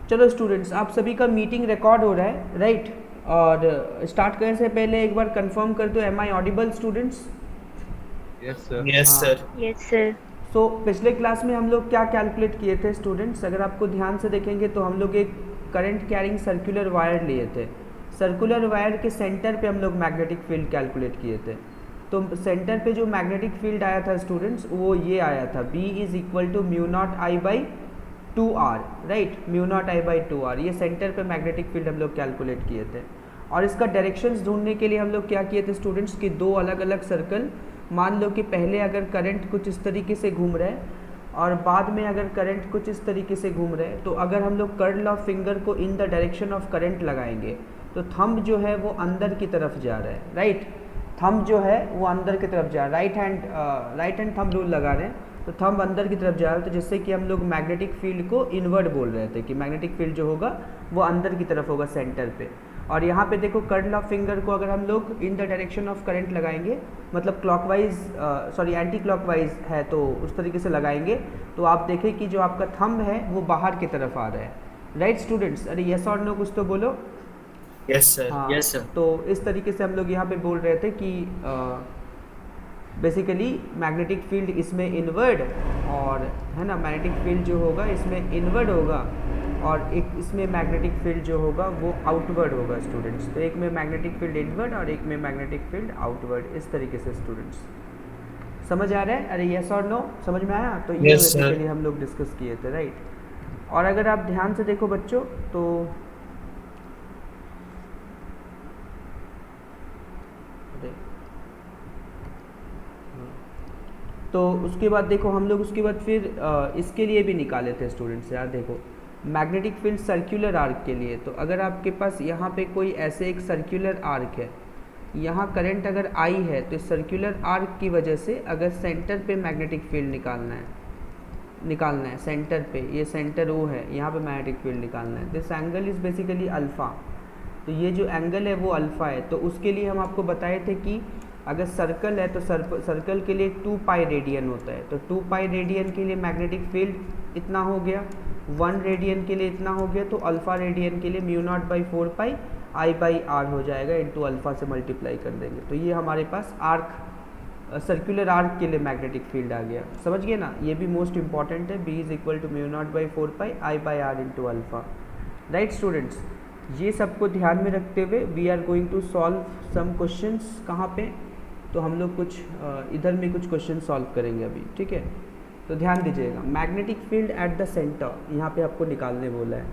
चलो स्टूडेंट्स, आप सभी का मीटिंग रिकॉर्ड हो रहा है, राइट? और स्टार्ट करने से पहले एक बार कंफर्म कर दो, am I audible students? Yes sir. Yes हाँ। सर। Yes sir. सो पिछले क्लास में हम लोग क्या कैलकुलेट किए थे स्टूडेंट्स? अगर आपको ध्यान से देखेंगे तो हम लोग एक करंट कैरिंग सर्कुलर वायर लिए थे। सर्कुलर वायर के सेंटर पे हम लोग मैग्नेटिक फील्ड कैलकुलेट किए थे। तो सेंटर पे जो मैग्नेटिक फील्ड आया था स्टूडेंट्स, वो ये आया था, B is equal to mu not I by 2r, right? Mu not I by 2r, ये सेंटर पे मैग्नेटिक फील्ड हम लोग कैलकुलेट किए थे। और इसका डायरेक्शंस ढूंढने के लिए हम लोग क्या किए थे स्टूडेंट्स कि दो अलग अलग सर्कल, मान लो कि पहले अगर करंट कुछ इस तरीके से घूम रहा है और बाद में अगर करंट कुछ इस तरीके से घूम रहे हैं, तो अगर हम लोग कर्ल ऑफ फिंगर को in the direction of current लगाएंगे तो थंब जो है वो अंदर की तरफ जा रहा है, राइट? थंब जो है वो अंदर की तरफ जा रहा है, राइट हैंड थंब रूल लगा रहे हैं तो थंब अंदर की तरफ जा रहा है, तो जिससे कि हम लोग मैग्नेटिक फील्ड को इनवर्ड बोल रहे थे कि मैग्नेटिक फील्ड जो होगा वो अंदर की तरफ होगा सेंटर पे। और यहाँ पे देखो कर्ल ऑफ फिंगर को अगर हम लोग in the direction of current लगाएंगे, मतलब क्लॉकवाइज, सॉरी एंटी क्लॉकवाइज है तो उस तरीके से लगाएंगे, तो आप देखें कि जो आपका थंब है वो बाहर की तरफ आ रहा है, राइट स्टूडेंट्स? अरे यस और नो कुछ तो बोलो। Yes sir. हाँ, यस सर। तो इस तरीके से हम लोग यहाँ पे बोल रहे थे कि बेसिकली मैग्नेटिक फील्ड इसमें इनवर्ड, और है ना, मैग्नेटिक फील्ड जो होगा इसमें इनवर्ड होगा और एक इसमें मैग्नेटिक फील्ड जो होगा वो आउटवर्ड होगा स्टूडेंट्स। तो एक में मैग्नेटिक फील्ड इनवर्ड और एक में मैग्नेटिक फील्ड आउटवर्ड, इस तरीके से स्टूडेंट्स समझ आ रहा है? अरे यस और नो समझ में आया? तो ये यस सर। बेसिकली हम लोग डिस्कस किए थे, राइट? और अगर आप ध्यान से देखो बच्चों तो तो उसके बाद देखो हम लोग उसके बाद फिर इसके लिए भी निकाले थे स्टूडेंट्स यार। देखो मैग्नेटिक फील्ड सर्कुलर आर्क के लिए, तो अगर आपके पास यहाँ पे कोई ऐसे एक सर्कुलर आर्क है, यहाँ करंट अगर आई है, तो सर्कुलर आर्क की वजह से अगर सेंटर पे मैग्नेटिक फील्ड निकालना है सेंटर पे, ये सेंटर ओ है, यहाँ पे मैग्नेटिक फील्ड निकालना है, this angle is basically alpha. तो ये जो एंगल है वो अल्फ़ा है। तो उसके लिए हम आपको बताए थे कि अगर सर्कल है तो सर्कल के लिए 2 पाई रेडियन होता है, तो 2 पाई रेडियन के लिए मैग्नेटिक फील्ड इतना हो गया, 1 रेडियन के लिए इतना हो गया, तो अल्फ़ा रेडियन के लिए mu nought by 4 pi I by R हो जाएगा, इंटू अल्फ़ा से मल्टीप्लाई कर देंगे। तो ये हमारे पास आर्क, सर्कुलर आर्क के लिए मैग्नेटिक फील्ड आ गया। समझ गए ना? ये भी मोस्ट इंपॉर्टेंट है, B is equal to mu nought by 4 pi I by R into alpha, right students? ये सबको ध्यान में रखते हुए we are going to solve some questions. कहाँ पे? तो हम लोग कुछ इधर में कुछ क्वेश्चन सॉल्व करेंगे अभी, ठीक है? तो ध्यान दीजिएगा, magnetic field at the centre यहाँ पे आपको निकालने बोला है।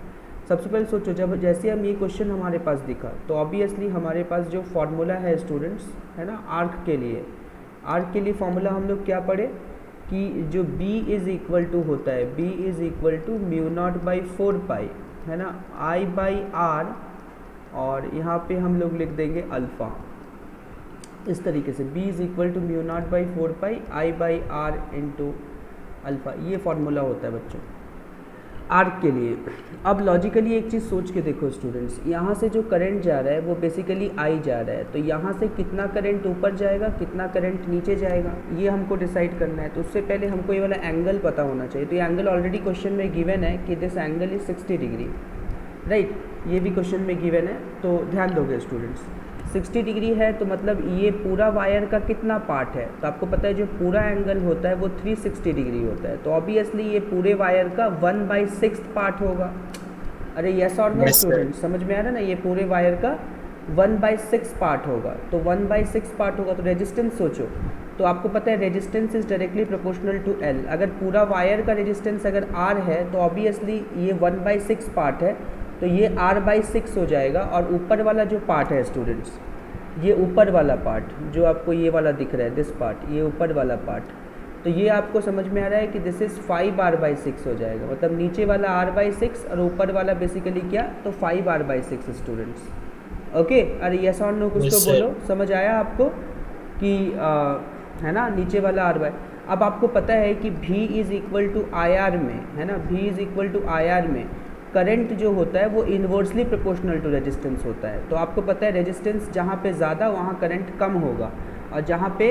सबसे पहले सोचो, जब जैसे हम ये क्वेश्चन हमारे पास दिखा तो ऑब्वियसली हमारे पास जो फॉर्मूला है स्टूडेंट्स, है ना, आर्क के लिए फॉर्मूला हम लोग क्या पढ़े कि जो B इज़ इक्वल टू होता है, B is equal to mu nought by 4 pi, है ना, आई बाई आर, और यहाँ पे हम लोग लिख देंगे अल्फ़ा, इस तरीके से B is equal to mu nought by 4 pi I by R into alpha, ये फार्मूला होता है बच्चों आर्क के लिए। अब लॉजिकली एक चीज़ सोच के देखो स्टूडेंट्स, यहाँ से जो करंट जा रहा है वो बेसिकली आई जा रहा है, तो यहाँ से कितना करंट ऊपर जाएगा, कितना करंट नीचे जाएगा, ये हमको डिसाइड करना है। तो उससे पहले हमको ये वाला एंगल पता होना चाहिए। तो ये एंगल ऑलरेडी क्वेश्चन में गिवन है कि this angle is 60 degree, right? ये भी क्वेश्चन में गिवन है, तो ध्यान दोगे स्टूडेंट्स। 60 डिग्री है तो मतलब ये पूरा वायर का कितना पार्ट है, तो आपको पता है जो पूरा एंगल होता है वो 360 डिग्री होता है, तो ऑब्वियसली ये पूरे वायर का 1/6 पार्ट होगा। अरे यस और नो स्टूडेंट, समझ में आ रहा है ना? ये पूरे वायर का 1/6 पार्ट होगा, तो 1/6 पार्ट होगा तो रेजिस्टेंस सोचो, तो आपको पता है resistance is directly proportional to L. अगर पूरा वायर का रेजिस्टेंस अगर आर है तो ऑब्वियसली ये 1/6 पार्ट है, तो ये r/6 हो जाएगा। और ऊपर वाला जो पार्ट है स्टूडेंट्स, ये ऊपर वाला पार्ट जो आपको ये वाला दिख रहा है, दिस पार्ट, ये ऊपर वाला पार्ट, तो ये आपको समझ में आ रहा है कि दिस इज़ 5r/6 हो जाएगा, मतलब नीचे वाला r/6 और ऊपर वाला बेसिकली क्या, तो 5r/6 स्टूडेंट्स। ओके? अरे यस और नो कुछ तो बोलो, समझ आया आपको कि है ना, नीचे वाला r/। अब आपको पता है कि V is equal to IR में, है ना, V is equal to IR में करंट जो होता है वो इन्वर्सली प्रोपोर्शनल टू रेजिस्टेंस होता है। तो आपको पता है रेजिस्टेंस जहाँ पे ज़्यादा वहाँ करंट कम होगा, और जहाँ पे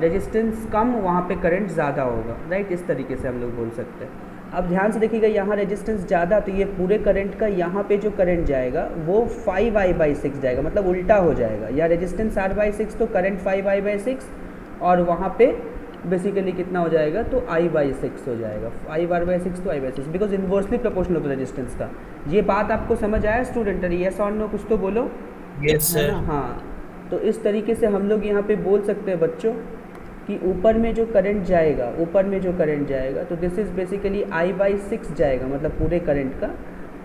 रेजिस्टेंस कम वहाँ पे करंट ज़्यादा होगा, राइट? इस तरीके से हम लोग बोल सकते हैं। अब ध्यान से देखिएगा, यहाँ रेजिस्टेंस ज़्यादा, तो ये पूरे करंट का यहाँ पे जो करंट जाएगा वो 5I/6 जाएगा, मतलब उल्टा हो जाएगा। या रेजिस्टेंस R/6 तो करंट 5I/6, और वहाँ पे बेसिकली कितना हो जाएगा, तो I/6 हो जाएगा। 5R/6 तो I/6, बिकॉज इन्वर्सली प्रोपोर्शनल होता है रेजिस्टेंस का। ये बात आपको समझ आया स्टूडेंट? अरे यस और नो कुछ तो बोलो। यस है सर। ना? हाँ, तो इस तरीके से हम लोग यहाँ पे बोल सकते हैं बच्चों कि ऊपर में जो करंट जाएगा, ऊपर में जो करंट जाएगा, तो दिस इज़ बेसिकली I/6 जाएगा, मतलब पूरे करंट का,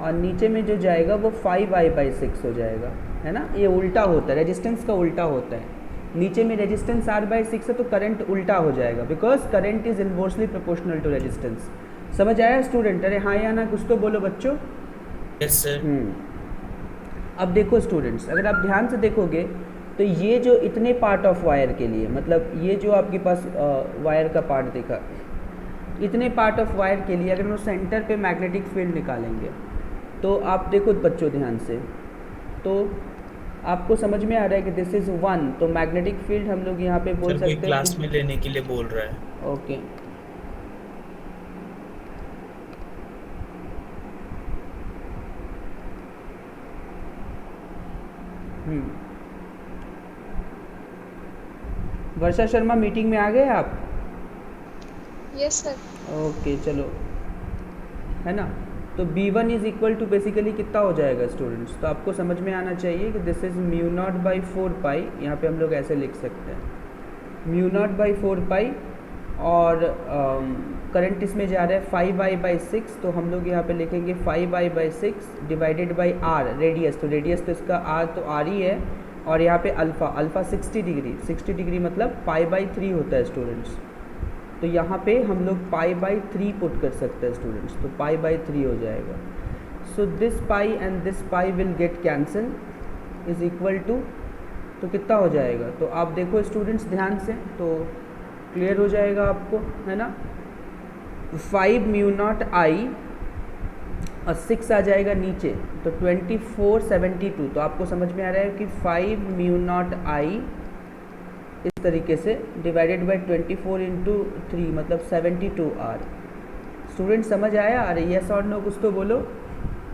और नीचे में जो जाएगा वो 5I/6 हो जाएगा। है ना? ये उल्टा होता है, रेजिस्टेंस का उल्टा होता है। नीचे में रेजिस्टेंस R/6 है तो करंट उल्टा हो जाएगा, because current is inversely proportional to resistance. समझ आया स्टूडेंट? अरे हाँ या ना कुछ तो बोलो बच्चों। Yes sir. अब देखो स्टूडेंट्स, अगर आप ध्यान से देखोगे तो ये जो इतने पार्ट ऑफ वायर के लिए, मतलब ये जो आपके पास वायर का पार्ट दिखा, इतने पार्ट ऑफ वायर के लिए अगर हम सेंटर पे मैग्नेटिक फील्ड निकालेंगे, तो आप देखो बच्चों ध्यान से, तो आपको समझ में आ रहा है कि दिस इज़ 1, तो मैग्नेटिक फील्ड हम लोग यहाँ पे बोल सर कोई सकते क्लास हैं में लेने के लिए बोल रहा है। ओके। वर्षा शर्मा मीटिंग में आ गए आप? Yes sir. ओके चलो, है ना? तो B1 is equal to basically कितना हो जाएगा स्टूडेंट्स? तो आपको समझ में आना चाहिए कि दिस इज़ μ0/4π, यहाँ पे हम लोग ऐसे लिख सकते हैं μ0/4π, और करंट इसमें जा रहा है 5I/6, तो हम लोग यहाँ पे लिखेंगे 5I/6 divided by R, radius, तो रेडियस तो इसका R तो R ही है, और यहाँ पे अल्फ़ा 60 डिग्री, 60 डिग्री मतलब π/3 होता है स्टूडेंट्स। तो यहाँ पे हम लोग π/3 पुट कर सकते हैं स्टूडेंट्स, तो π/3 हो जाएगा। So this pi and this pi will get cancel, is equal to, तो कितना हो जाएगा? तो आप देखो स्टूडेंट्स ध्यान से, तो क्लियर हो जाएगा आपको, है ना? 5μ0I और 6 आ जाएगा नीचे, तो 2472। तो आपको समझ में आ रहा है कि 5μ0I इस तरीके से डिवाइडेड बाई 24 इंटू 3 मतलब 72R। स्टूडेंट समझ आया? अरे यस और नो कुछ तो बोलो।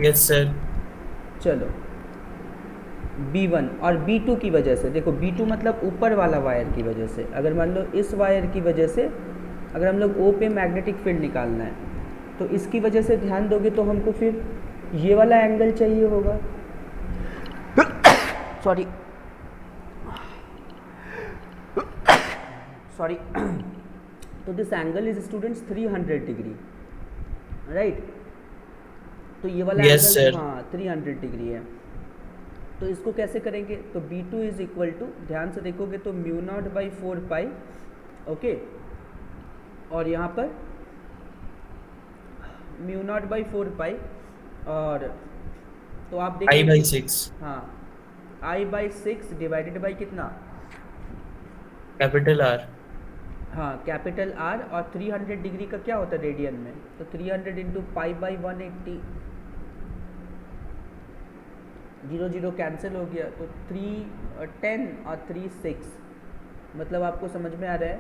Yes sir. चलो, B1 और B2 की वजह से देखो, B2 मतलब ऊपर वाला वायर की वजह से, अगर मान लो इस वायर की वजह से अगर हम लोग O पे मैग्नेटिक फील्ड निकालना है, तो इसकी वजह से ध्यान दोगे तो हमको फिर ये वाला एंगल चाहिए होगा। सॉरी तो this angle is students 300 degree, right? तो ये वाला Yes, एंगल sir. हाँ 300 डिग्री है। तो इसको कैसे करेंगे? तो B2 इज इक्वल टू, ध्यान से देखोगे तो μ0/4π, ओके, और यहाँ पर μ0/4π, और तो आप देखिए I/6 हाँ I/6 डिवाइडेड बाई कितना? Capital R। हाँ कैपिटल R, और 300 डिग्री का क्या होता है रेडियन में? तो 300 इंटू π/180, 0 0 कैंसिल हो गया, तो 10 और 3 6, मतलब आपको समझ में आ रहा है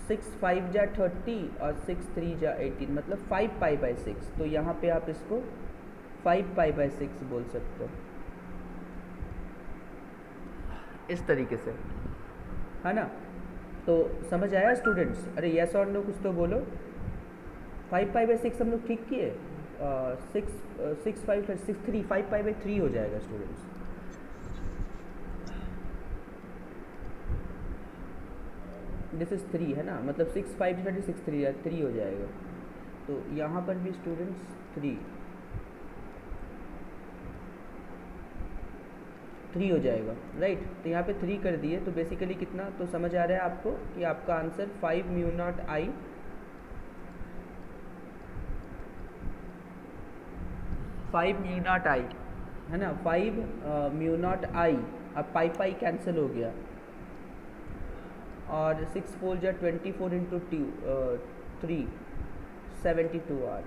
6 5 जा 30 और 6 3 जा 18, मतलब 5π/6। तो यहाँ पे आप इसको 5π/6 बोल सकते हो, इस तरीके से, है ना? तो समझ आया स्टूडेंट्स? अरे यस और नो कुछ तो बोलो। 5π/6 हम लोग ठीक किए, 6 5 6 3 5π/3 हो जाएगा स्टूडेंट्स। दिस इज 3, है ना? मतलब 6 5 6 3 हो जाएगा। तो यहाँ पर भी स्टूडेंट्स 3 हो जाएगा, राइट? तो यहाँ पे 3 कर दिए, तो बेसिकली कितना, तो समझ आ रहा है आपको कि आपका आंसर 5μ0I, 5μ0I, है ना? 5μ0I, अब पाई कैंसिल हो गया, और 6 4 जा 24 इंटू 3 72R।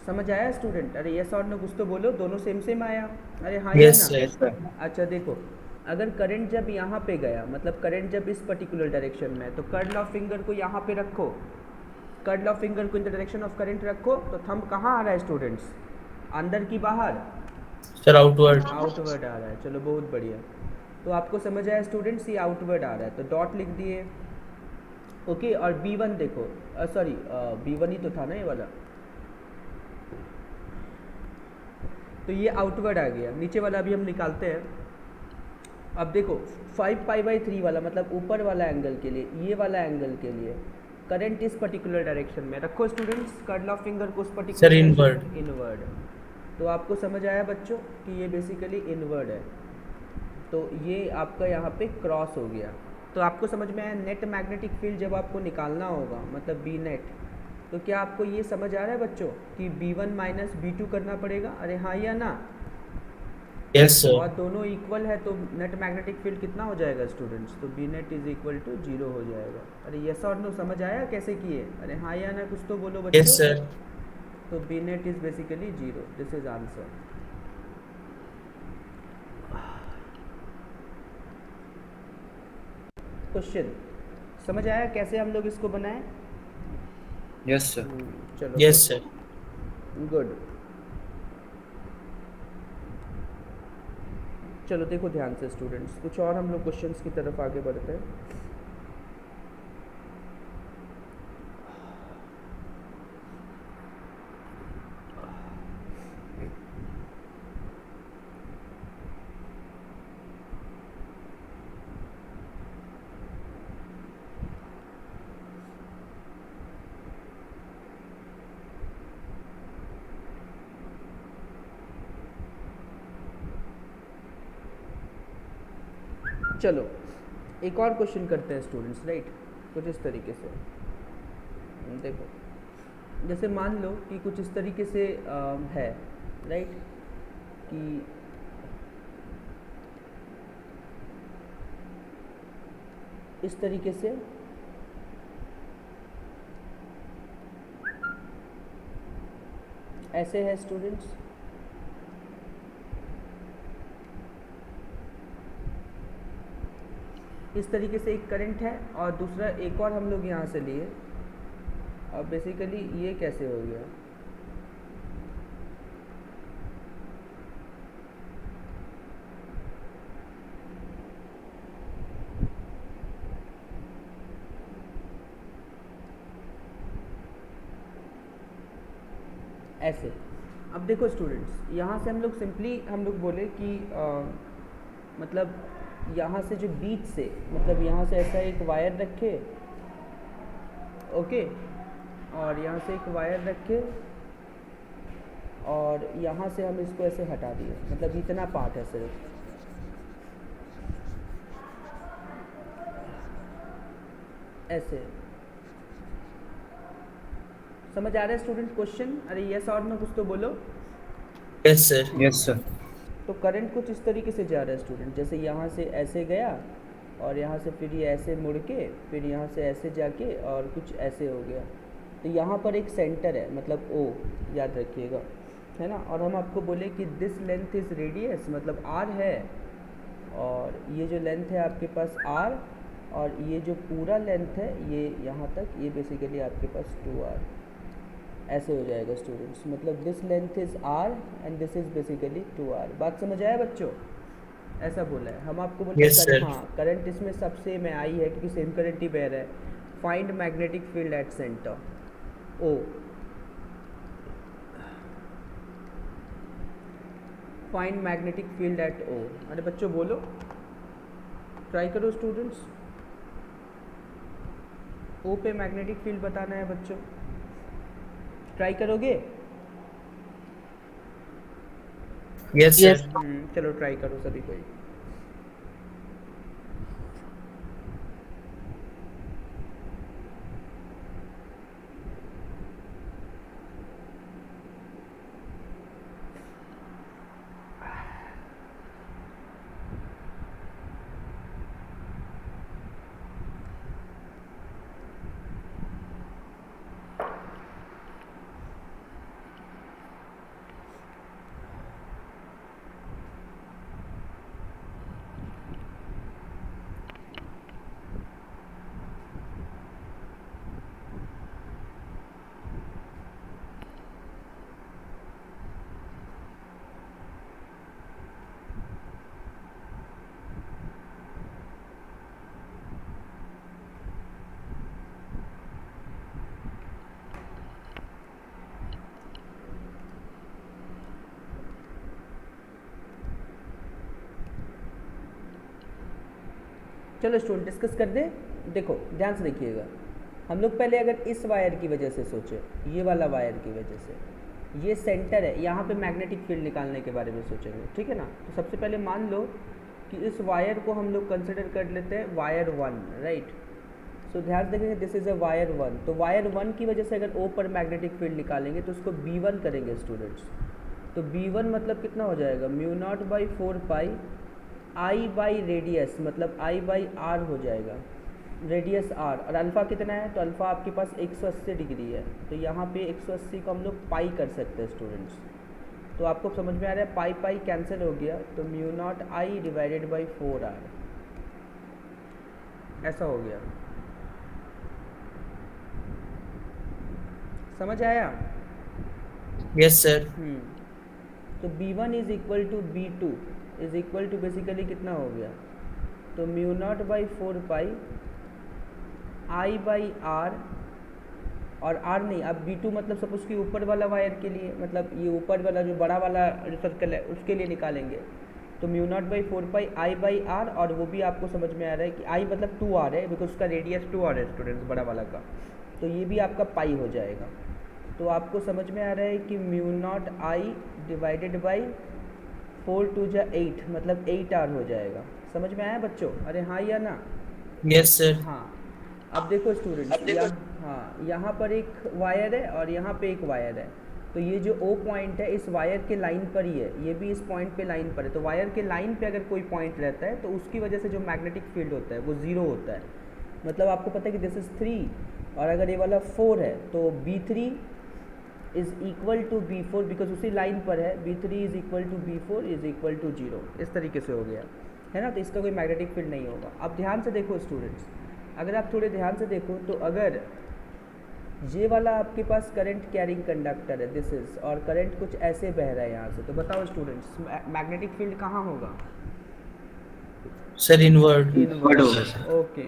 समझ आया स्टूडेंट? अरे यस और नो कुछ तो बोलो, दोनों सेम आया? अरे हाँ या यस ना? सर। अच्छा देखो, अगर करंट जब यहाँ पे गया, मतलब करंट जब इस पर्टिकुलर डायरेक्शन में है, तो कर्ल ऑफ फिंगर को यहाँ पे रखो, कर्ल ऑफ फिंगर को in the direction of current रखो तो थंब कहाँ आ रहा है स्टूडेंट्स, अंदर की बाहर, सर आउटवर्ड। आउटवर्ड आ रहा है। चलो बहुत बढ़िया, तो आपको समझ आया स्टूडेंट्स, ये आउटवर्ड आ रहा है तो डॉट लिख दिए। ओके, और B1 देखो, सॉरी B1 ही तो था ना ये वाला, तो ये आउटवर्ड आ गया। नीचे वाला अभी हम निकालते हैं। अब देखो 5π/3 वाला मतलब ऊपर वाला एंगल के लिए, ये वाला एंगल के लिए करंट इस पर्टिकुलर डायरेक्शन में रखो स्टूडेंट्स, कर्ल ऑफ फिंगर को उस पर्टिकुलर सर इनवर्ड। इनवर्ड। तो आपको समझ आया बच्चों कि ये बेसिकली इनवर्ड है, तो ये आपका यहाँ पे क्रॉस हो गया। तो आपको समझ में आया नेट मैग्नेटिक फील्ड जब आपको निकालना होगा मतलब बी नेट, तो क्या आपको ये समझ आ रहा है बच्चों कि B1 माइनस B2 करना पड़ेगा, अरे हाँ या ना? Yes sir. और दोनों इक्वल है तो नेट मैग्नेटिक फील्ड कितना हो जाएगा स्टूडेंट्स, तो B net is equal to 0 हो जाएगा। अरे यस और नो समझ आया कैसे किए, अरे हाँ या ना कुछ तो बोलो बच्चों। Yes sir. तो B net is basically 0, this is answer. Question समझ आया कैसे हम लोग इसको बनाएं? Yes sir. चलो यस सर। गुड। चलो देखो ध्यान से स्टूडेंट्स, कुछ और हम लोग क्वेश्चंस की तरफ आगे बढ़ते हैं। चलो एक और क्वेश्चन करते हैं स्टूडेंट्स, राइट? कुछ इस तरीके से देखो, जैसे मान लो कि कुछ इस तरीके से है, राइट? कि इस तरीके से ऐसे है स्टूडेंट्स, इस तरीके से एक करंट है और दूसरा एक और हम लोग यहाँ से लिए। अब बेसिकली ये कैसे हो गया, ऐसे। अब देखो स्टूडेंट्स, यहाँ से हम लोग सिंपली हम लोग बोले कि मतलब यहाँ से जो बीच से मतलब यहाँ से ऐसा एक वायर रखे, ओके, और यहाँ से एक वायर रखे और यहाँ से हम इसको ऐसे हटा दिए, मतलब इतना पार्ट है सिर्फ ऐसे। समझ आ रहा है स्टूडेंट क्वेश्चन? अरे यस और नो कुछ तो बोलो। Yes sir. Yes sir. तो करंट कुछ इस तरीके से जा रहा है स्टूडेंट, जैसे यहाँ से ऐसे गया और यहाँ से फिर ये ऐसे मुड़ के फिर यहाँ से ऐसे जाके और कुछ ऐसे हो गया। तो यहाँ पर एक सेंटर है मतलब O, याद रखिएगा, है ना? और हम आपको बोले कि दिस लेंथ इज़ रेडियस, मतलब R है, और ये जो लेंथ है आपके पास R, और ये जो पूरा लेंथ है ये यहाँ तक, ये बेसिकली आपके पास 2R, ऐसे हो जाएगा स्टूडेंट्स। मतलब this length is R and this is basically 2R। बात समझ आया बच्चों? ऐसा बोला है। हम आपको बोले Yes, sir. हाँ, करंट इसमें सब सेम है, आई है क्योंकि सेम करंट ही बह रहा है। Find magnetic field at centre O। Find magnetic field at O। अरे बच्चों बोलो, ट्राई करो स्टूडेंट्स। O पे मैग्नेटिक फील्ड बताना है बच्चों, ट्राई करोगे? Yes sir. चलो ट्राई करो सभी कोई। चलो स्टूडेंट डिस्कस कर दे। देखो ध्यान से देखिएगा, हम लोग पहले अगर इस वायर की वजह से सोचे, ये वाला वायर की वजह से, ये सेंटर है, यहाँ पे मैग्नेटिक फील्ड निकालने के बारे में सोचेंगे, ठीक है ना। तो सबसे पहले मान लो कि इस वायर को हम लोग कंसिडर कर लेते हैं वायर 1, राइट। सो ध्यान देखेंगे, दिस इज़ अ वायर 1। तो वायर 1 की वजह से अगर ओ पर मैग्नेटिक फील्ड निकालेंगे तो उसको B1 करेंगे स्टूडेंट्स। तो B1 मतलब कितना हो जाएगा, mu nought by 4 pi I by radius, मतलब आई बाई आर हो जाएगा, रेडियस आर। और अल्फ़ा कितना है, तो अल्फ़ा आपके पास 180 डिग्री है, तो यहाँ पे 180 को हम लोग पाई कर सकते हैं स्टूडेंट्स। तो आपको समझ में आ रहा है, पाई पाई कैंसिल हो गया, तो mu not I divided by 4 R, ऐसा हो गया। समझ आया? Yes sir. तो B1 is equal to B2 is equal to basically कितना हो गया, तो mu nought by 4 pi I by R, और आर नहीं, अब B2 मतलब सपोज कि ऊपर वाला वायर के लिए, मतलब ये ऊपर वाला जो बड़ा वाला जो सर्कल है उसके लिए निकालेंगे, तो mu nought by 4 pi I by R, और वो भी आपको समझ में आ रहा है कि आई मतलब 2R है, बिकॉज उसका रेडियस 2R है स्टूडेंट्स, बड़ा वाला का, तो ये भी आपका पाई हो जाएगा। तो आपको समझ में आ रहा है कि mu naught I divided by 4 2 जा 8, मतलब 8R हो जाएगा। समझ में आया बच्चों? अरे हाँ या ना? Yes sir. हाँ। अब देखो स्टूडेंट्स, हाँ यहाँ पर एक वायर है और यहाँ पे एक वायर है, तो ये जो O पॉइंट है इस वायर के लाइन पर ही है, ये भी इस पॉइंट पे लाइन पर है। तो वायर के लाइन पे अगर कोई पॉइंट रहता है तो उसकी वजह से जो मैग्नेटिक फील्ड होता है वो 0 होता है। मतलब आपको पता है कि दिस इज़ 3 और अगर ये वाला 4 है तो B3 is equal to B4, because उसी लाइन पर है, B3 is equal to B4 is equal to 0, इस तरीके से हो गया है ना। तो इसका कोई मैग्नेटिक फील्ड नहीं होगा। अब ध्यान से देखो स्टूडेंट्स, अगर आप थोड़े ध्यान से देखो तो अगर ये वाला आपके पास करंट कैरिंग कंडक्टर है, दिस इज, और करंट कुछ ऐसे बह रहा है यहाँ से, तो बताओ स्टूडेंट्स मैग्नेटिक फील्ड कहाँ होगा? Sir inward. इनवर्ड होगा। ओके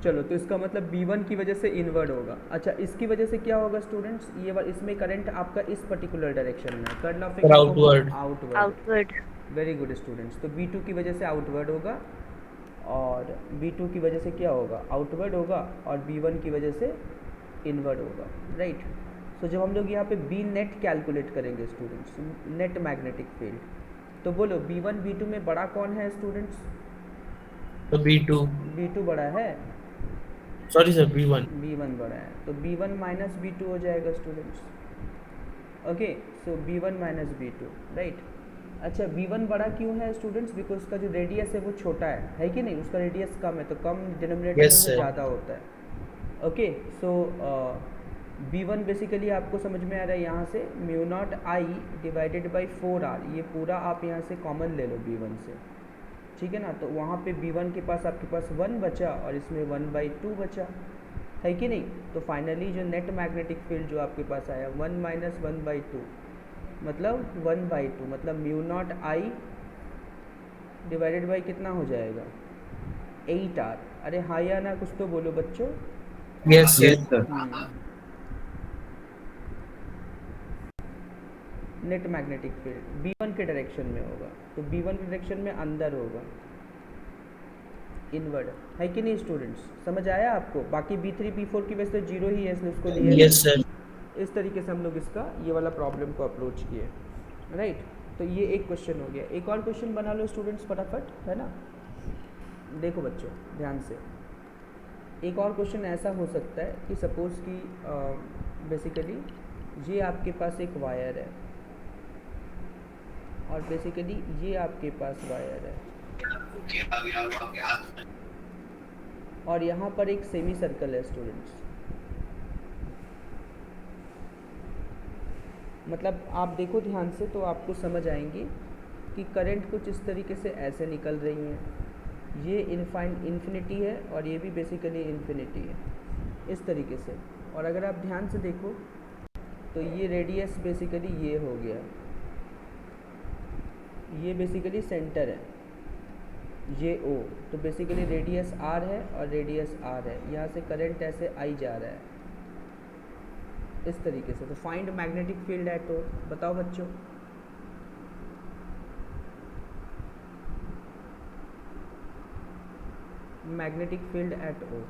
चलो, तो इसका मतलब B1 की वजह से इनवर्ड होगा। अच्छा, इसकी वजह से क्या होगा स्टूडेंट्स, ये इसमें करंट आपका इस पर्टिकुलर डायरेक्शन में, curl of outward. Outward. Very good students. तो B2 की वजह से आउटवर्ड होगा, और B2 की वजह से क्या होगा, आउटवर्ड होगा, और B1 की वजह से इनवर्ड होगा, राइट। सो जब हम लोग यहाँ पे B नेट कैलकुलेट करेंगे स्टूडेंट्स, नेट मैग्नेटिक फील्ड, तो बोलो B1 B2 में बड़ा कौन है स्टूडेंट्स? तो B2। B2 बड़ा है, सॉरी सर, B1। B1 बड़ा है, तो B1 माइनस B2 हो जाएगा स्टूडेंट्स। ओके, सो B1 माइनस B2, राइट। अच्छा, B1 बड़ा क्यों है स्टूडेंट्स? बिकॉज उसका जो रेडियस है वो छोटा है कि नहीं, उसका रेडियस कम है, तो कम डिनोमिनेटर Yes, में sir. ज़्यादा होता है। ओके, सो B1 बेसिकली आपको समझ में आ रहा है यहाँ से mu naught I divided by 4R, ये पूरा आप यहाँ से कॉमन ले लो B1 से, ठीक है ना। तो वहाँ पे B1 के पास आपके पास 1 बचा और इसमें 1/2 बचा, है कि नहीं। तो फाइनली जो नेट मैग्नेटिक फील्ड जो आपके पास आया 1 माइनस 1/2, मतलब 1/2, मतलब mu naught I divided by कितना हो जाएगा, 8R। अरे हाँ या ना, कुछ तो बोलो बच्चों। Yes sir. Net magnetic field B1 के डायरेक्शन में होगा, तो B1 के डायरेक्शन में अंदर होगा, इनवर्ड, है कि नहीं स्टूडेंट्स? समझ आया आपको? बाकी B3 B4 की वजह से 0 ही है, इसलिए उसको लिया। Yes sir. इस तरीके से हम लोग इसका ये वाला प्रॉब्लम को अप्रोच किए, राइट। तो ये एक क्वेश्चन हो गया। एक और क्वेश्चन बना लो स्टूडेंट्स फटाफट, है ना। देखो बच्चों ध्यान से, एक और क्वेश्चन ऐसा हो सकता है कि सपोज़ कि बेसिकली ये आपके पास एक वायर है और बेसिकली ये आपके पास वायर है और यहाँ पर एक सेमी सर्कल है स्टूडेंट्स। मतलब आप देखो ध्यान से तो आपको समझ आएंगी कि करंट कुछ इस तरीके से ऐसे निकल रही हैं, ये इन्फिनिटी है और ये भी बेसिकली इन्फिनिटी है, इस तरीके से। और अगर आप ध्यान से देखो तो ये रेडियस बेसिकली ये हो गया, ये बेसिकली सेंटर है, ये O, तो बेसिकली रेडियस R है और रेडियस R है, यहाँ से करंट ऐसे आई जा रहा है इस तरीके से। तो find magnetic field at O, बताओ बच्चों। Magnetic field at O.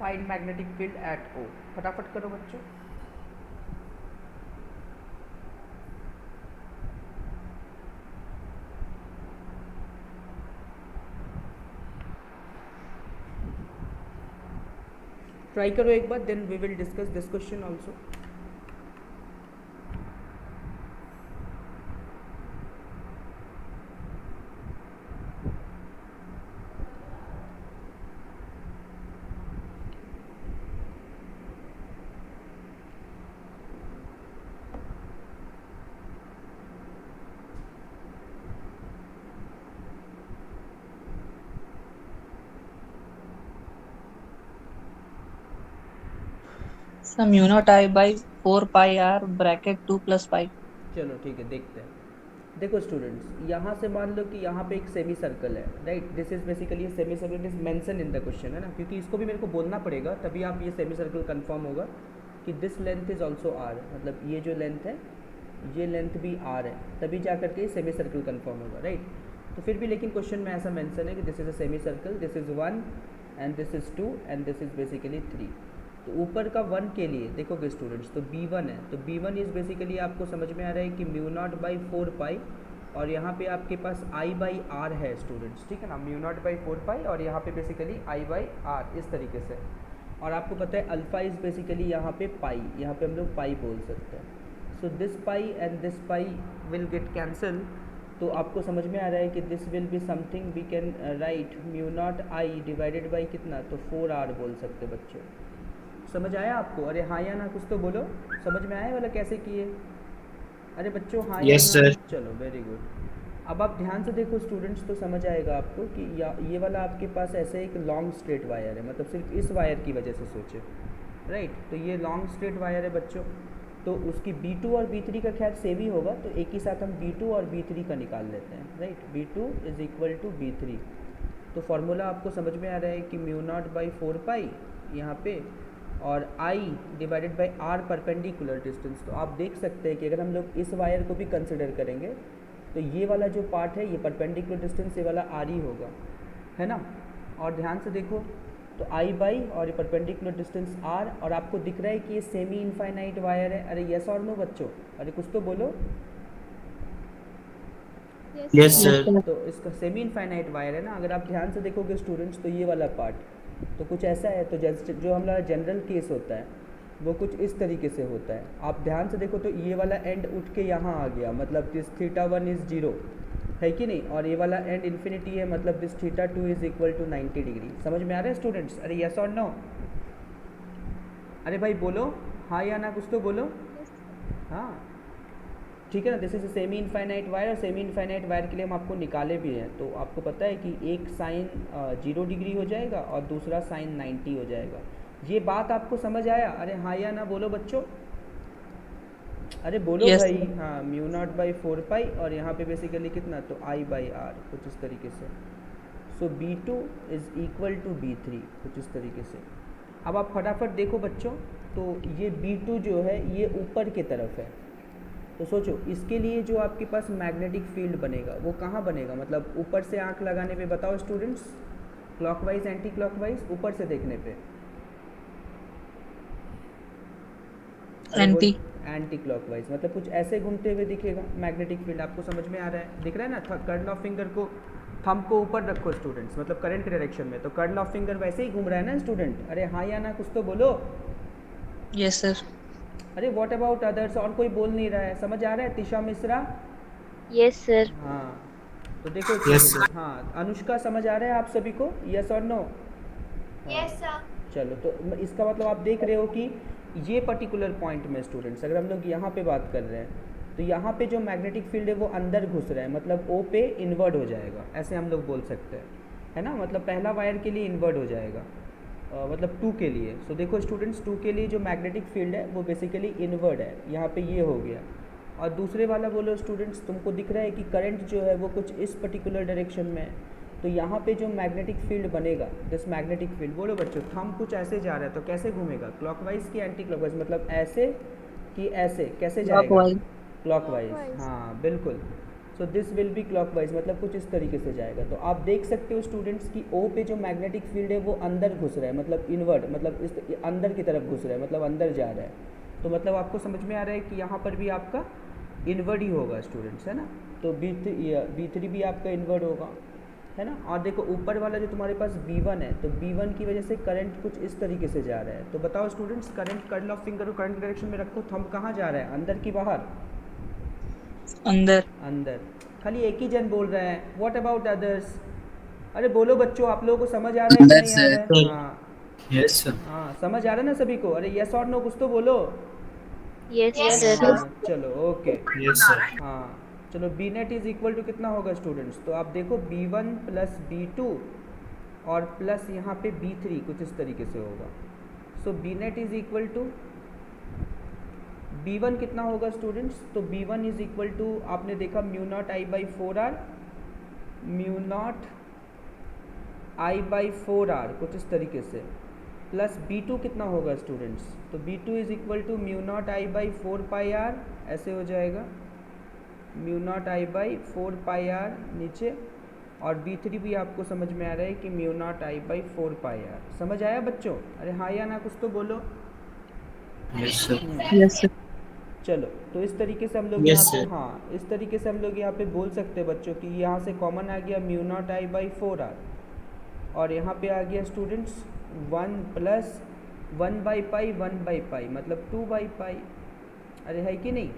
Find magnetic field at O, फटाफट करो बच्चों। ट्राई करो एक बार, then we will discuss this question also. So mu naught I by 4 pi r bracket 2 plus pi. चलो ठीक है, देखते हैं। देखो स्टूडेंट्स, यहाँ से मान लो कि यहाँ पे एक सेमी सर्कल है, right. This is basically semi circle is mention in the question, है ना, क्योंकि इसको भी मेरे को बोलना पड़ेगा, तभी आप ये सेमी सर्कल कंफर्म होगा कि this length is also R, मतलब ये जो लेंथ है ये लेंथ भी आर है, तभी जा करके सेमी सर्कल कंफर्म होगा, राइट। तो फिर भी लेकिन क्वेश्चन में ऐसा मेंशन है कि this is a semi circle, this is 1 and this is 2 and this is basically 3। तो ऊपर का 1 के लिए देखोगे स्टूडेंट्स तो B1 है, तो B1 इज़ बेसिकली आपको समझ में आ रहा है कि म्यू नॉट बाई 4 पाई, और यहाँ पे आपके पास I बाई आर है स्टूडेंट्स, ठीक है ना, म्यू नॉट बाई 4 पाई, और यहाँ पे बेसिकली I बाई आर इस तरीके से। और आपको पता है अल्फ़ा इज़ बेसिकली यहाँ पे पाई, यहाँ पे हम लोग पाई बोल सकते हैं। So this pi and this pi will get cancel, तो आपको समझ में आ रहा है कि this will be something we can write mu not I divided by कितना, तो 4r बोल सकते बच्चों। समझ आया आपको? अरे हाँ या ना कुछ तो बोलो, समझ में आया वाला कैसे किए? अरे बच्चों हाँ या Yes, ना? sir. चलो वेरी गुड। अब आप ध्यान से देखो स्टूडेंट्स, तो समझ आएगा आपको कि ये वाला आपके पास ऐसे एक लॉन्ग स्ट्रेट वायर है, मतलब सिर्फ इस वायर की वजह से सोचे, राइट। तो ये लॉन्ग स्ट्रेट वायर है बच्चों, तो उसकी B2 और B3 का खैर सेम ही होगा, तो एक ही साथ हम B2 और B3 का निकाल लेते हैं, right. B2 is equal to B3, तो फॉर्मूला आपको समझ में आ रहा है कि म्यू नॉट बाई 4 पाई यहाँ पे, और I divided by R perpendicular distance. तो आप देख सकते हैं कि अगर हम लोग इस वायर को भी कंसिडर करेंगे तो ये वाला जो पार्ट है ये परपेंडिकुलर डिस्टेंस ये वाला आर ही होगा, है ना। और ध्यान से देखो तो I बाई और ये परपेंडिकुलर डिस्टेंस R, और आपको दिख रहा है कि ये सेमी इनफाइनाइट वायर है। अरे यस और नो बच्चों, अरे कुछ तो बोलो। Yes, sir. तो इसका सेमी इनफाइनाइट वायर है ना, अगर आप ध्यान से देखोगे स्टूडेंट्स तो ये वाला पार्ट तो कुछ ऐसा है, तो जैसे जो हमारा जनरल केस होता है वो कुछ इस तरीके से होता है। आप ध्यान से देखो तो ये वाला एंड उठ के यहाँ आ गया, मतलब दिस θ1 इज़ 0 है कि नहीं, और ये वाला एंड इन्फिनिटी है, मतलब this θ2 is equal to 90 degree. समझ में आ रहा है स्टूडेंट्स? अरे यस और नो? अरे भाई बोलो हाँ या ना, कुछ तो बोलो। हाँ ठीक है ना, this is semi infinite wire, और सेमी इनफाइनाइट वायर के लिए हम आपको निकाले भी हैं। तो आपको पता है कि एक साइन 0 डिग्री हो जाएगा और दूसरा साइन 90 हो जाएगा। ये बात आपको समझ आया? अरे हाँ या ना बोलो बच्चों, अरे बोलो Yes, भाई। sir. हाँ म्यू नॉट बाई 4 पाई, और यहाँ पे बेसिकली कितना, तो I बाई आर, कुछ इस तरीके से। सो B2 is equal to B3, कुछ इस तरीके से। अब आप फटाफट देखो बच्चों, तो ये B2 जो है ये ऊपर की तरफ है, तो सोचो इसके लिए जो आपके पास मैग्नेटिक फील्ड बनेगा वो कहाँ बनेगा, मतलब ऊपर से आंख लगाने पे बताओ स्टूडेंट्स, क्लॉकवाइज एंटी क्लॉकवाइज, ऊपर से देखने पे। एंटी एंटी क्लॉकवाइज, मतलब कुछ ऐसे घूमते हुए दिखेगा मैग्नेटिक फील्ड। आपको समझ में आ रहा है? दिख रहा है ना? कर्ल ऑफ फिंगर को, थंब को ऊपर रखो स्टूडेंट्स, मतलब करंट डायरेक्शन में, तो कर्ल ऑफ फिंगर वैसे ही घूम रहा है ना स्टूडेंट। अरे हाँ या ना, कुछ तो बोलो। Yes sir. अरे व्हाट अबाउट अदर्स, और कोई बोल नहीं रहा है? समझ आ रहा है? तिशा मिश्रा? Yes, sir. हाँ तो देखो Yes, sir. हाँ अनुष्का, समझ आ रहा है आप सभी को? यस और नो? Yes, sir. चलो, तो इसका मतलब आप देख रहे हो कि ये पर्टिकुलर पॉइंट में स्टूडेंट्स, अगर हम लोग यहाँ पे बात कर रहे हैं तो यहाँ पे जो मैग्नेटिक फील्ड है वो अंदर घुस रहा है, मतलब O पे इन्वर्ट हो जाएगा, ऐसे हम लोग बोल सकते हैं, है ना। मतलब पहला वायर के लिए इन्वर्ट हो जाएगा, मतलब 2 के लिए। सो देखो स्टूडेंट्स, 2 के लिए जो मैग्नेटिक फील्ड है वो बेसिकली इनवर्ड है, यहाँ पे ये हो गया। और दूसरे वाला बोलो स्टूडेंट्स, तुमको दिख रहा है कि करंट जो है वो कुछ इस पर्टिकुलर डायरेक्शन में है, तो यहाँ पे जो मैग्नेटिक फील्ड बनेगा, दिस मैग्नेटिक फील्ड, बोलो बच्चों, थंब कुछ ऐसे जा रहा है तो कैसे घूमेगा, क्लॉकवाइज कि एंटी क्लॉकवाइज, मतलब ऐसे कि ऐसे, कैसे जाएगा, Clockwise. क्लॉकवाइज, हाँ बिल्कुल। So this will B clockwise, मतलब कुछ इस तरीके से जाएगा। तो आप देख सकते हो स्टूडेंट्स कि ओ पे जो मैग्नेटिक फील्ड है वो अंदर घुस रहा है, मतलब इनवर्ड, मतलब इस अंदर की तरफ घुस रहा है, मतलब अंदर जा रहा है। तो मतलब आपको समझ में आ रहा है कि यहाँ पर भी आपका इनवर्ड ही होगा स्टूडेंट्स, है ना। तो B3 भी आपका इनवर्ड होगा, है ना। और देखो ऊपर वाला जो तुम्हारे पास B1 है, तो B1 की वजह से करंट कुछ इस तरीके से जा रहा है। तो बताओ students, current, curl of finger को करंट डायरेक्शन में रखो, थंब कहाँ जा रहा है, अंदर की बाहर, अंदर. अंदर। खाली एक ही जन बोल रहे हैं, व्हाट अबाउट अदर्स? अरे बोलो बच्चों, आप लोगों को समझ आ रहा है कि नहीं आ रहा है? हाँ Yes, sir. हाँ, समझ आ रहा है ना सभी को? अरे यस और नो कुछ तो बोलो। Yes, sir. हाँ चलो ओके। Yes, sir. हाँ चलो, B net is equal to कितना होगा स्टूडेंट्स? तो आप देखो B1 प्लस B2 और प्लस यहाँ पे B3 कुछ इस तरीके से होगा। So B net is equal to B1 कितना होगा स्टूडेंट्स? तो B1 इज इक्वल टू, आपने देखा mu naught I by 4R, mu naught I by 4R कुछ इस तरीके से, प्लस B2 कितना होगा स्टूडेंट्स? तो B2 is equal to mu not I by 4 pi R, ऐसे हो जाएगा, mu not I by 4 pi R नीचे, और B3 भी आपको समझ में आ रहा है कि mu naught I by 4 pi R। समझ आया बच्चों? अरे हाँ या ना कुछ तो बोलो। Yes, sir. Yes, sir. चलो, तो इस तरीके से हम लोग Yes, यहाँ पे, sir. हाँ इस तरीके से हम लोग यहाँ पे बोल सकते हैं बच्चों कि यहाँ से कॉमन आ गया mu naught I by 4R, और यहाँ पे आ गया students 1 plus 1 by pi 1 by pi, मतलब 2 बाई पाई। अरे है कि नहीं?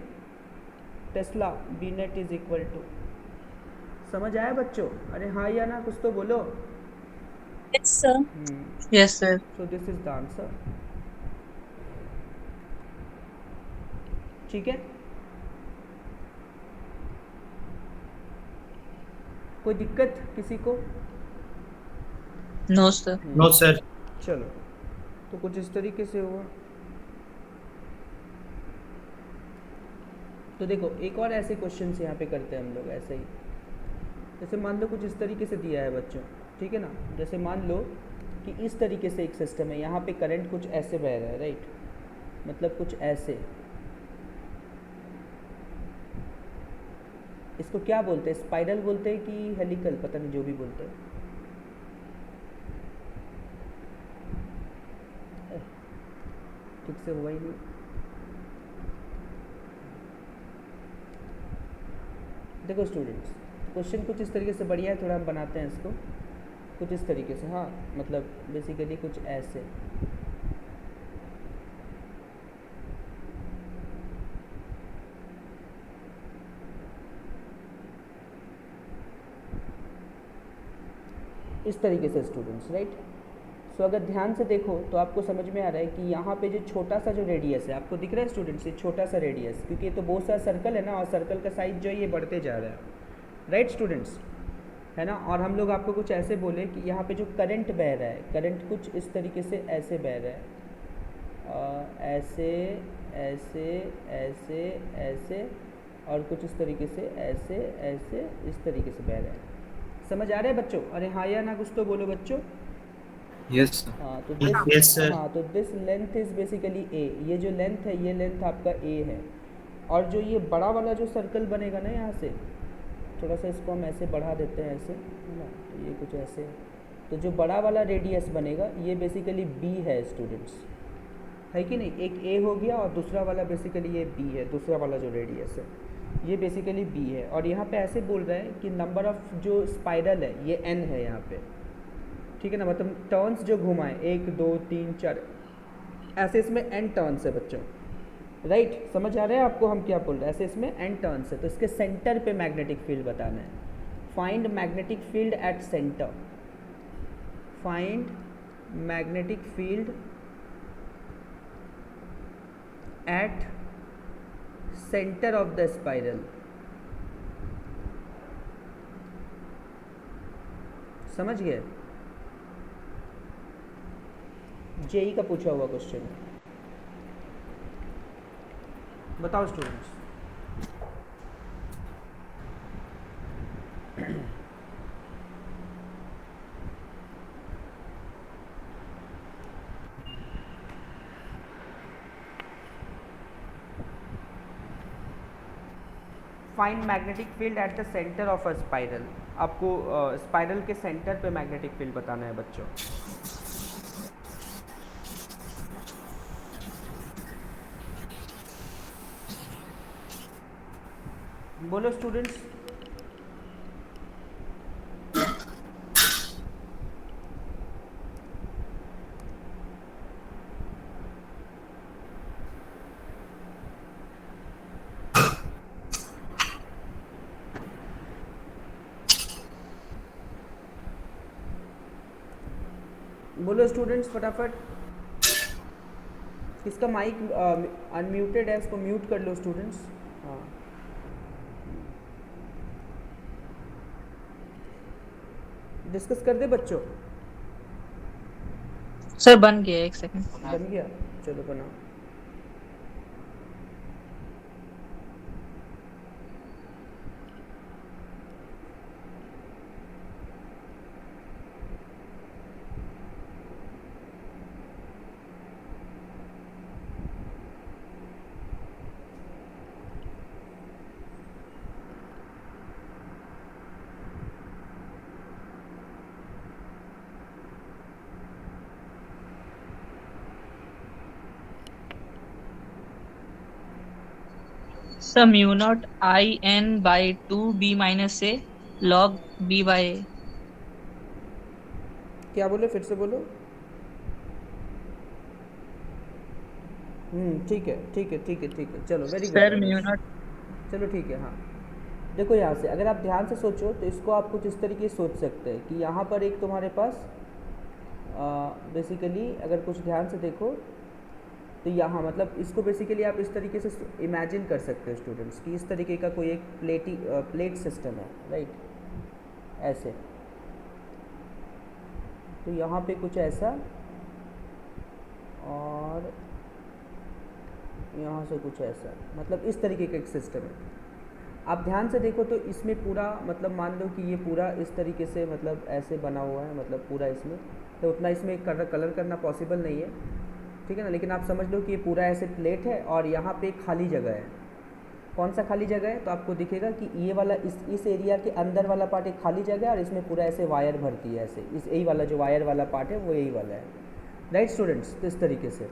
Tesla B net is equal to, समझ आया बच्चों? अरे हाँ या ना कुछ तो बोलो। Yes, sir. Yes, sir. So this is the answer, ठीक है। कोई दिक्कत किसी को? No, sir. No, sir. चलो, तो कुछ इस तरीके से हुआ। तो देखो एक और ऐसे क्वेश्चन यहाँ पे करते हैं हम लोग, ऐसे ही। जैसे मान लो कुछ इस तरीके से दिया है बच्चों, ठीक है ना। जैसे मान लो कि इस तरीके से एक सिस्टम है, यहाँ पे करंट कुछ ऐसे बह रहा है, राइट, मतलब कुछ ऐसे। इसको क्या बोलते हैं, स्पाइरल बोलते हैं कि हेलिकल, पता नहीं, जो भी बोलते हैं। ठीक से हुआ ही नहीं। देखो स्टूडेंट्स, क्वेश्चन कुछ इस तरीके से बढ़िया है, थोड़ा हम बनाते हैं इसको कुछ इस तरीके से। हाँ मतलब बेसिकली कुछ ऐसे। इस तरीके से स्टूडेंट्स, राइट। सो अगर ध्यान से देखो तो आपको समझ में आ रहा है कि यहाँ पे जो छोटा सा जो रेडियस है, आपको दिख रहा है स्टूडेंट्स, ये छोटा सा रेडियस, क्योंकि ये तो बहुत सारा सर्कल है ना, और सर्कल का साइज जो है ये बढ़ते जा रहा है, राइट स्टूडेंट्स, है ना। और हम लोग आपको कुछ ऐसे बोले कि यहाँ पे जो करंट बह रहा है, करंट कुछ इस तरीके से ऐसे बह रहा है, ऐसे ऐसे ऐसे ऐसे, और कुछ इस तरीके से ऐसे ऐसे इस तरीके से बह रहा है। समझ आ रहा है बच्चों? अरे हाँ या ना कुछ तो बोलो बच्चों। Yes, sir. हाँ तो Yes, sir. हाँ तो दिस लेंथ इज़ बेसिकली ए, ये जो लेंथ है ये लेंथ आपका ए है। और जो ये बड़ा वाला जो सर्कल बनेगा ना, यहाँ से थोड़ा सा इसको हम ऐसे बढ़ा देते हैं, ऐसे, है ना, तो ये कुछ ऐसे। तो जो बड़ा वाला रेडियस बनेगा ये बेसिकली बी है स्टूडेंट्स, है कि नहीं। एक ए हो गया और दूसरा वाला बेसिकली ये बी है, दूसरा वाला जो रेडियस है ये बेसिकली बी है। और यहाँ पे ऐसे बोल रहे हैं कि नंबर ऑफ जो स्पाइरल है ये एन है यहाँ पे, ठीक है ना, मतलब टर्न्स जो घुमाएं 1 2 3 4 ऐसे, इसमें एन टर्न्स है बच्चों, राइट। समझ आ रहा है आपको हम क्या बोल रहे हैं? ऐसे इसमें एन टर्न्स है, तो इसके सेंटर पे मैग्नेटिक फील्ड बताना है। Find magnetic field at centre, find magnetic field at centre of the spiral. समझ गए? जेई का पूछा हुआ क्वेश्चन है, बताओ students. Find magnetic field at the centre of a spiral. आपको स्पाइरल के सेंटर पे मैग्नेटिक फील्ड बताना है बच्चों। बोलो स्टूडेंट्स। बोलो स्टूडेंट्स फटाफट। किसका माइक अनम्यूटेड है उसको म्यूट कर लो स्टूडेंट्स। हाँ, डिस्कस कर दे बच्चों। सर बन गया, एक सेकंड। बन गया, चलो बनाओ। Sir mu not I N by 2b minus A log b by A. क्या बोले, फिर से बोलो। ठीक है ठीक है ठीक है ठीक है, चलो very sir good. Mu naught. चलो ठीक है। हाँ देखो, यहाँ से अगर आप ध्यान से सोचो तो इसको आप कुछ इस तरीके से सोच सकते हैं कि यहाँ पर एक तुम्हारे पास बेसिकली अगर कुछ ध्यान से देखो तो यहाँ मतलब इसको बेसिकली आप इस तरीके से इमेजिन कर सकते हो स्टूडेंट्स कि इस तरीके का कोई एक प्लेट सिस्टम है, राइट, ऐसे। तो यहाँ पे कुछ ऐसा और यहाँ से कुछ ऐसा, मतलब इस तरीके का एक सिस्टम है। आप ध्यान से देखो तो इसमें पूरा मतलब मान लो कि ये पूरा इस तरीके से मतलब ऐसे बना हुआ है, मतलब पूरा इसमें तो उतना इसमें कलर करना पॉसिबल नहीं है, ठीक है ना। लेकिन आप समझ लो कि ये पूरा ऐसे प्लेट है और यहाँ पे एक खाली जगह है। कौन सा खाली जगह है, तो आपको दिखेगा कि ये वाला इस एरिया के अंदर वाला पार्ट एक खाली जगह है और इसमें पूरा ऐसे वायर भरती है, ऐसे इस यही वाला जो वायर वाला पार्ट है वो यही वाला है, राइट स्टूडेंट्स। तो इस तरीके से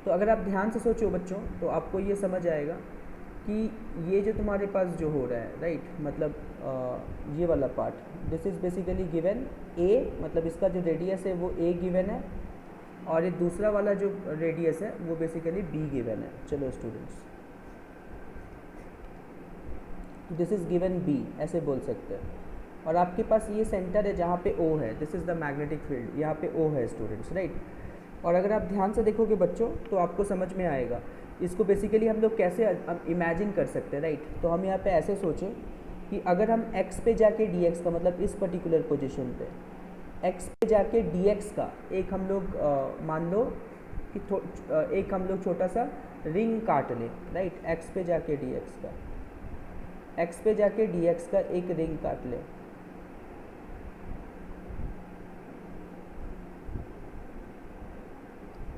तो अगर आप ध्यान से सोचो बच्चों तो आपको ये समझ आएगा कि ये जो तुम्हारे पास जो हो रहा है, राइट, मतलब ये वाला part this is basically given A, मतलब इसका जो रेडियस है वो ए गिवन है और ये दूसरा वाला जो रेडियस है वो बेसिकली बी गिवन है। चलो students, this is given B ऐसे बोल सकते हैं। और आपके पास ये सेंटर है जहाँ पे ओ है, this is the magnetic field, यहाँ पे ओ है स्टूडेंट्स, राइट। और अगर आप ध्यान से देखोगे बच्चों तो आपको समझ में आएगा इसको बेसिकली हम लोग कैसे इमेजिन कर सकते हैं, राइट। तो हम यहाँ पे ऐसे सोचें कि अगर हम x पे जाके dx का मतलब इस पर्टिकुलर पोजीशन पे x पे जाके dx का एक हम लोग मान लो कि एक हम लोग छोटा सा रिंग काट लें, राइट, x पे जाके dx का, x पे जाके dx का एक रिंग काट लें।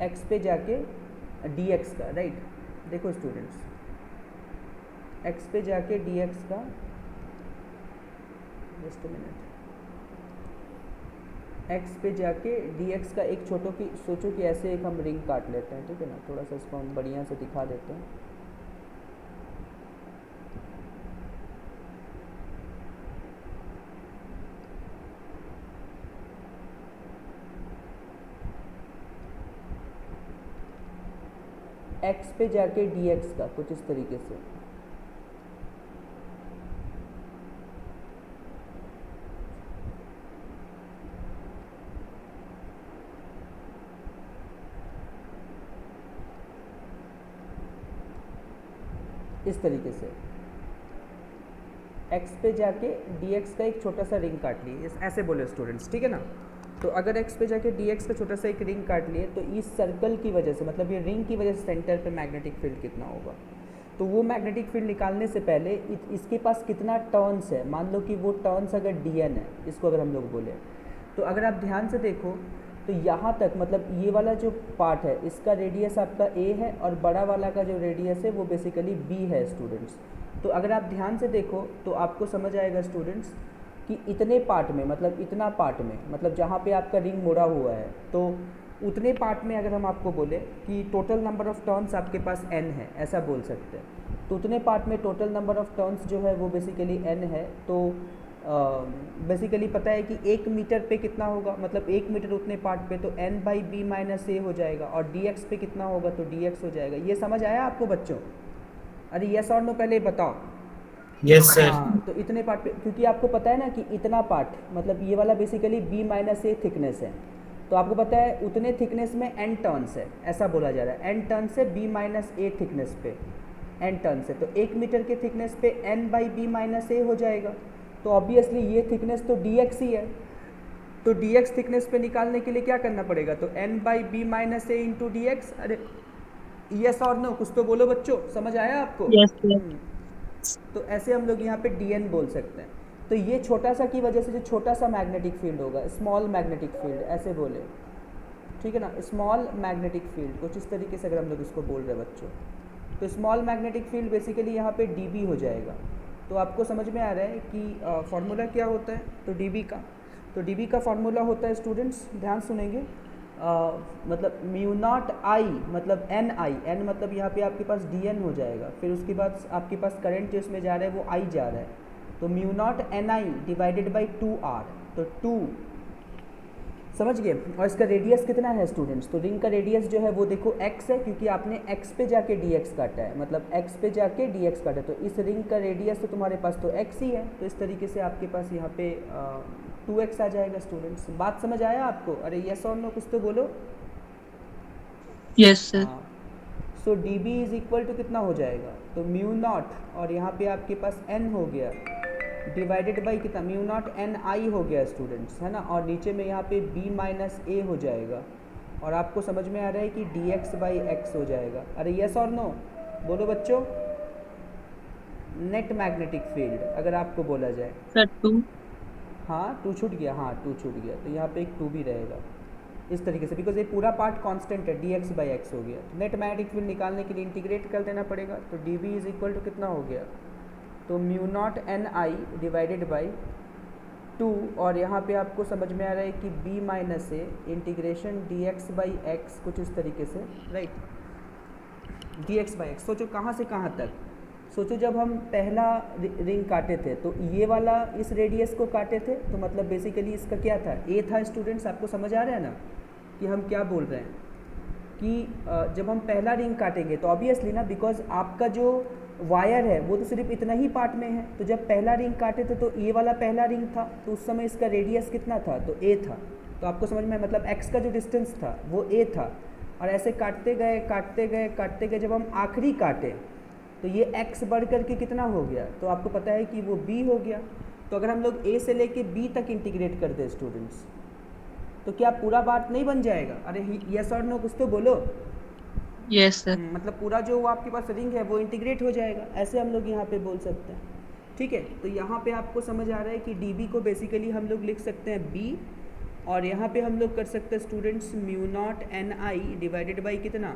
x पे जाके dx का, राइट। देखो स्टूडेंट्स, x पे जाके dx का, जस्ट मिनट, x पे जाके dx का एक सोचो कि ऐसे एक हम रिंग काट लेते हैं, ठीक है ना। थोड़ा सा इसको हम बढ़िया से दिखा देते हैं। x पे जाके dx का कुछ इस तरीके से, इस तरीके से x पे जाके dx का एक छोटा सा रिंग काट लिए, ऐसे बोले स्टूडेंट्स, ठीक है ना। तो अगर x पे जाके dx का छोटा सा एक रिंग काट लिए तो इस सर्कल की वजह से, मतलब ये रिंग की वजह से सेंटर पे मैग्नेटिक फील्ड कितना होगा, तो वो मैग्नेटिक फील्ड निकालने से पहले इसके पास कितना टर्न्स है, मान लो कि वो टर्न्स अगर dn है, इसको अगर हम लोग बोले तो अगर आप ध्यान से देखो तो यहाँ तक मतलब ये वाला जो पार्ट है इसका रेडियस आपका a है और बड़ा वाला का जो रेडियस है वो बेसिकली b है स्टूडेंट्स। तो अगर आप ध्यान से देखो तो आपको समझ आएगा स्टूडेंट्स कि इतने पार्ट में मतलब इतना पार्ट में मतलब जहाँ पे आपका रिंग मुड़ा हुआ है तो उतने पार्ट में अगर हम आपको बोले कि टोटल नंबर ऑफ़ टर्न्स आपके पास n है, ऐसा बोल सकते हैं। तो उतने पार्ट में टोटल नंबर ऑफ़ टर्न्स जो है वो बेसिकली n है। तो बेसिकली पता है कि 1 मीटर पे कितना होगा, मतलब 1 मीटर उतने पार्ट पे तो n बाई बी माइनस ए हो जाएगा और dx पे कितना होगा तो dx हो जाएगा। ये समझ आया आपको बच्चों? अरे यस और नो पहले बताओ। Yes sir. हाँ, तो इतने पार्ट पे क्योंकि आपको पता है ना कि इतना पार्ट मतलब ये वाला बेसिकली b माइनस ए थिकनेस है, तो आपको पता है उतने थिकनेस में n टर्न्स है, ऐसा बोला जा रहा है। n टर्न्स है b माइनस ए थिकनेस पे, n टर्न्स है तो 1 मीटर के थिकनेस पे n बाई बी माइनस ए हो जाएगा। तो ऑब्वियसली ये थिकनेस तो dx ही है, तो dx थिकनेस पे निकालने के लिए क्या करना पड़ेगा तो n by B minus A into D X. अरे यस और नो कुछ तो बोलो बच्चों, समझ आया आपको? Yes, sir. तो ऐसे हम लोग यहाँ पे dn बोल सकते हैं। तो ये छोटा सा की वजह से जो छोटा सा मैग्नेटिक फील्ड होगा, स्मॉल मैग्नेटिक फील्ड ऐसे बोले, ठीक है ना, स्मॉल मैग्नेटिक फील्ड कुछ इस तरीके से अगर हम लोग इसको बोल रहे हैं बच्चों, तो स्मॉल मैग्नेटिक फील्ड बेसिकली यहाँ पे dB हो जाएगा। तो आपको समझ में आ रहा है कि फार्मूला क्या होता है तो dB का, तो dB का फार्मूला होता है स्टूडेंट्स, ध्यान सुनेंगे, मतलब म्यू नॉट आई मतलब एन आई, एन मतलब यहाँ पे आपके पास dn हो जाएगा, फिर उसके बाद आपके पास करंट जो इसमें जा रहा है वो आई जा रहा है, तो mu not N I divided by 2r, तो 2 समझ गए। और इसका रेडियस कितना है स्टूडेंट्स, तो रिंग का रेडियस जो है वो देखो x है, क्योंकि आपने x पे जाके dx काटा है, मतलब x पे जाके dx काटा, तो इस रिंग का रेडियस तो तुम्हारे पास तो x ही है, तो इस तरीके से आपके पास यहाँ पे 2x आ जाएगा स्टूडेंट्स। बात समझ आया आपको? अरे यस और नो कुछ तो बोलो। Yes, sir. हाँ, सो dB इज इक्वल टू कितना हो जाएगा तो म्यू नॉट और यहाँ पे आपके पास n हो गया डिवाइडेड बाई कितना म्यू नॉट एन आई हो गया स्टूडेंट्स, है ना, और नीचे में यहाँ पे b माइनस ए हो जाएगा, और आपको समझ में आ रहा है कि dx बाई एक्स हो जाएगा। अरे यस और नो बोलो बच्चों। नेट मैग्नेटिक फील्ड अगर आपको बोला जाए, Sir, 2. हाँ 2 छूट गया, हाँ 2 छूट गया, तो यहाँ पे एक 2 भी रहेगा इस तरीके से, बिकॉज ये पूरा पार्ट कांस्टेंट है, dx बाई एक्स हो गया। तो नेट मैग्नेटिक फील्ड निकालने के लिए इंटीग्रेट कर देना पड़ेगा, तो dB इज इक्वल टू कितना हो गया तो mu not N I divided by 2, और यहाँ पे आपको समझ में आ रहा है कि b minus a integration dx by x कुछ इस तरीके से, राइट, dx बाई एक्स। सोचो कहाँ से कहाँ तक, सोचो जब हम पहला रिंग काटे थे तो ये वाला इस रेडियस को काटे थे, तो मतलब बेसिकली इसका क्या था a था स्टूडेंट्स, आपको समझ आ रहा है ना कि हम क्या बोल रहे हैं कि जब हम पहला रिंग काटेंगे तो ऑब्वियसली ना, बिकॉज आपका जो वायर है वो तो सिर्फ इतना ही पार्ट में है, तो जब पहला रिंग काटे थे तो ये वाला पहला रिंग था, तो उस समय इसका रेडियस कितना था तो a था, तो आपको समझ में मतलब x का जो डिस्टेंस था वो a था, और ऐसे काटते गए काटते गए काटते गए, जब हम आखिरी काटे तो ये x बढ़ करके कितना हो गया तो आपको पता है कि वो b हो गया। तो अगर हम लोग a से लेके b तक इंटीग्रेट कर दें स्टूडेंट्स तो क्या पूरा बात नहीं बन जाएगा? अरे यस और नो कुछ तो बोलो। Yes, sir. मतलब पूरा जो आपके पास रिंग है वो इंटीग्रेट हो जाएगा, ऐसे हम लोग यहाँ पे बोल सकते हैं, ठीक है। तो यहाँ पे आपको समझ आ रहा है कि dB को बेसिकली हम लोग लिख सकते हैं b, और यहाँ पे हम लोग कर सकते हैं students mu naught N I divided by कितना,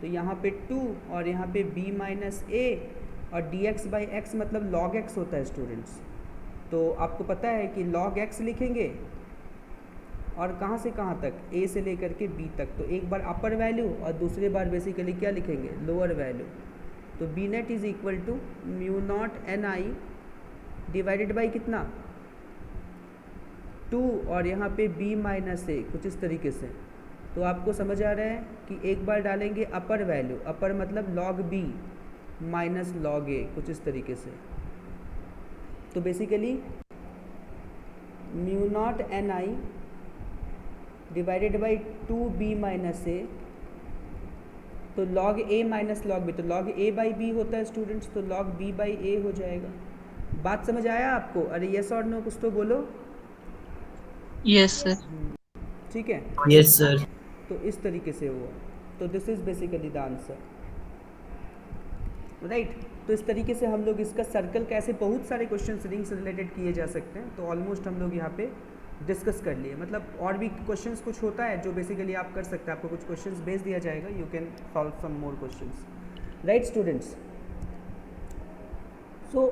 तो यहाँ पे 2 और यहाँ पे b माइनस ए, और dx बाई एक्स मतलब log x होता है स्टूडेंट्स। तो आपको पता है कि log x लिखेंगे और कहाँ से कहाँ तक a से लेकर के b तक, तो एक बार अपर वैल्यू और दूसरे बार बेसिकली क्या लिखेंगे लोअर वैल्यू, तो b net is equal to mu not N I divided by कितना 2 और यहाँ पे b माइनस ए कुछ इस तरीके से। तो आपको समझ आ रहा है कि एक बार डालेंगे अपर वैल्यू, अपर मतलब log b minus log a कुछ इस तरीके से, तो basically mu not N I divided by 2b minus A, तो log a minus log b, तो log a बाई b होता है स्टूडेंट्स, तो log b बाई a हो जाएगा। बात समझ आया आपको? अरे यस और नो कुछ तो बोलो। Yes, sir. ठीक है, यस सर। तो इस तरीके से हुआ, तो this is basically the answer, right. तो इस तरीके से हम लोग इसका सर्कल कैसे बहुत सारे क्वेश्चन रिंग से रिलेटेड किए जा सकते हैं, तो ऑलमोस्ट हम लोग यहाँ पे डिस्कस कर लिए, मतलब और भी क्वेश्चंस कुछ होता है जो बेसिकली आप कर सकते हैं, आपको कुछ क्वेश्चंस भेज दिया जाएगा, you can solve some more questions, right students. So